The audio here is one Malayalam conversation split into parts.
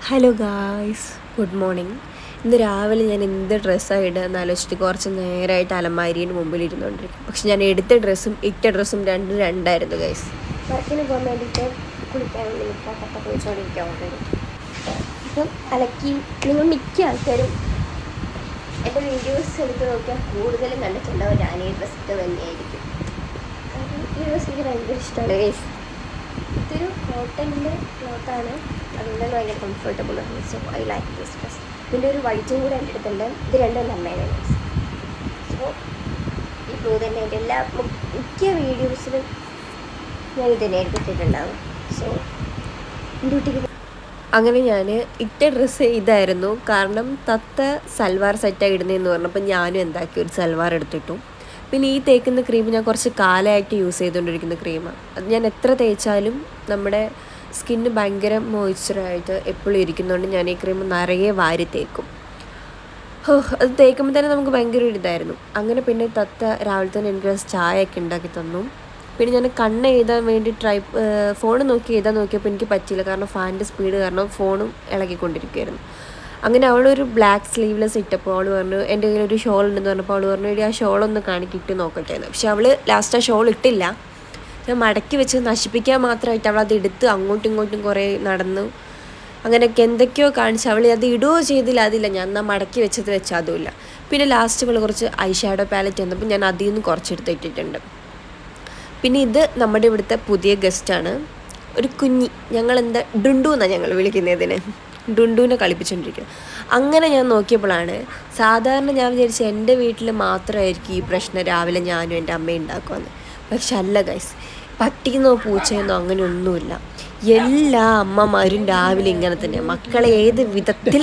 Hello guys, good morning. ഇന്ന് രാവിലെ ഞാൻ എന്ത് ഡ്രസ്സാണ് ഇടുക ആലോചിച്ചിട്ട് കുറച്ച് നേരമായിട്ട് അലമാരിയുടെ മുമ്പിൽ ഇരുന്നുകൊണ്ടിരിക്കും. പക്ഷെ ഞാൻ എടുത്ത ഡ്രസ്സും ഇട്ട ഡ്രസ്സും രണ്ടായിരുന്നു ഗൈസ്. വർക്കിന് പോകാൻ വേണ്ടിയിട്ട് കുളിക്കാൻ വേണ്ടി നിൽക്കാൻ കട്ട കുളിച്ചുകൊണ്ടിരിക്കാൻ ഓൾറെഡി. അപ്പം അലക്കി നിങ്ങൾ മിക്ക ആൾക്കാരും എൻ്റെ വീഡിയോസ് എടുത്ത് നോക്കിയാൽ കൂടുതലും കണ്ടിട്ടുണ്ടാവും ഞാൻ ഈ ഡ്രസ്സ് തന്നെയായിരിക്കും. കാരണം ഈ ഡ്രസ്സ് എനിക്ക് ഭയങ്കര ഇഷ്ടമാണ് ഗൈസ്. ഇതൊരു കോട്ടൻ്റെ ക്ലോത്താണ്, അതുകൊണ്ട് തന്നെ ഭയങ്കര കംഫർട്ടബിൾ ആണ്. So I like this dress. ഇതിൻ്റെ ഒരു വൈറ്റും കൂടെ എൻ്റെ അടുത്തുണ്ട്. ഇത് രണ്ടും നല്ലതാണ് ഗൈസ്. സോ ഈ ബ്ലൂ തന്നെ എൻ്റെ എല്ലാ മിക്ക വീഡിയോസിലും ഞാൻ ഇത് തന്നെ എടുത്തിട്ടുണ്ടാവും. സോ ഡ്യൂട്ടിക്ക് അങ്ങനെ ഞാൻ ഇട്ട ഡ്രസ്സ് ഇതായിരുന്നു. കാരണം തത്ത സൽവാർ സെറ്റായി ഇടുന്നതെന്ന് പറഞ്ഞപ്പോൾ ഞാനും എന്താക്കി ഒരു സൽവാർ എടുത്തിട്ടു. പിന്നെ ഈ തേക്കുന്ന ക്രീം ഞാൻ കുറച്ച് കാലമായിട്ട് യൂസ് ചെയ്തുകൊണ്ടിരിക്കുന്ന ക്രീമാണ്. അത് ഞാൻ എത്ര തേച്ചാലും നമ്മുടെ സ്കിന്ന് ഭയങ്കര മോയ്സ്ചറായിട്ട് എപ്പോഴും ഇരിക്കുന്നതുകൊണ്ട് ഞാൻ ഈ ക്രീം നിറയെ വാരി തേക്കും. അത് തേക്കുമ്പോൾ തന്നെ നമുക്ക് ഭയങ്കര ഒരു ഇതായിരുന്നു. അങ്ങനെ പിന്നെ തത്ത രാവിലെ തന്നെ എനിക്ക് ചായയൊക്കെ ഉണ്ടാക്കി തന്നു. പിന്നെ ഞാൻ കണ്ണ് എഴുതാൻ വേണ്ടി ഫോൺ നോക്കി എഴുതാൻ നോക്കിയപ്പോൾ എനിക്ക് പറ്റിയില്ല. കാരണം ഫാനിൻ്റെ സ്പീഡ് കാരണം ഫോണും ഇളകിക്കൊണ്ടിരിക്കുകയായിരുന്നു. അങ്ങനെ അവളൊരു ബ്ലാക്ക് സ്ലീവ്ലെസ് ഇട്ടപ്പോൾ അവൾ പറഞ്ഞു എൻ്റെ കയ്യിൽ ഒരു ഷോൾ ഉണ്ടെന്ന് പറഞ്ഞപ്പോൾ അവൾ പറഞ്ഞു എടി ആ ഷോളൊന്ന് കാണിക്കിട്ട് നോക്കട്ടെ എന്ന്. പക്ഷെ അവൾ ലാസ്റ്റ് ആ ഷോൾ ഇട്ടില്ല. ഞാൻ മടക്കി വെച്ച് നശിപ്പിക്കാൻ മാത്രമായിട്ട് അവൾ അത് എടുത്ത് അങ്ങോട്ടും ഇങ്ങോട്ടും കുറേ നടന്നു. അങ്ങനെയൊക്കെ എന്തൊക്കെയോ കാണിച്ച് അവൾ അത് ഇടുകയോ ചെയ്തില്ല. അതില്ല, ഞാൻ എന്നാൽ മടക്കി വെച്ചത് വെച്ചാൽ അതുമില്ല. പിന്നെ ലാസ്റ്റ് അവൾ കുറച്ച് ഐ ഷാഡോ പാലറ്റ് വന്നപ്പോൾ ഞാൻ അതിൽ നിന്ന് കുറച്ചെടുത്ത് ഇട്ടിട്ടുണ്ട്. പിന്നെ ഇത് നമ്മുടെ ഇവിടുത്തെ പുതിയ ഗസ്റ്റാണ്, ഒരു കുഞ്ഞി. ഞങ്ങളെന്താ ഡുണ്ടു എന്നാണ് ഞങ്ങൾ വിളിക്കുന്നതിന്. ഡുണ്ടുവിനെ കളിപ്പിച്ചുകൊണ്ടിരിക്കുക. അങ്ങനെ ഞാൻ നോക്കിയപ്പോഴാണ് സാധാരണ ഞാൻ വിചാരിച്ചു എൻ്റെ വീട്ടിൽ മാത്രമായിരിക്കും ഈ പ്രശ്നം രാവിലെ ഞാനും എൻ്റെ അമ്മയും ഉണ്ടാക്കുമെന്ന്. പക്ഷെ അല്ല ഗൈസ്, പട്ടിയെന്നോ പൂച്ചയെന്നോ അങ്ങനെയൊന്നുമില്ല. എല്ലാ അമ്മമാരും രാവിലെ ഇങ്ങനെ തന്നെ മക്കളെ ഏത് വിധത്തിൽ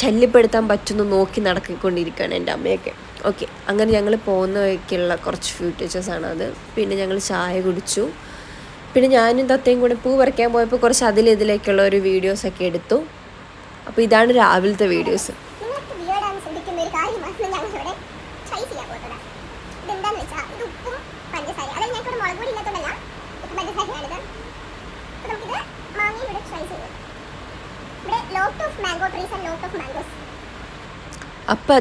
ശല്യപ്പെടുത്താൻ പറ്റുന്നു നോക്കി നടക്കിക്കൊണ്ടിരിക്കുകയാണ് എൻ്റെ അമ്മയൊക്കെ. ഓക്കെ, അങ്ങനെ ഞങ്ങൾ പോകുന്ന വഴിക്കുള്ള കുറച്ച് ഫ്യൂട്ടേജസാണ് അത്. പിന്നെ ഞങ്ങൾ ചായ കുടിച്ചു. പിന്നെ ഞാനും തത്തയും കൂടെ പൂ പറിക്കാൻ പോയപ്പോൾ കുറച്ച് ഇതിലേക്കുള്ള ഒരു വീഡിയോസൊക്കെ എടുത്തു. അപ്പോൾ ഇതാണ് രാവിലത്തെ വീഡിയോസ്. അപ്പം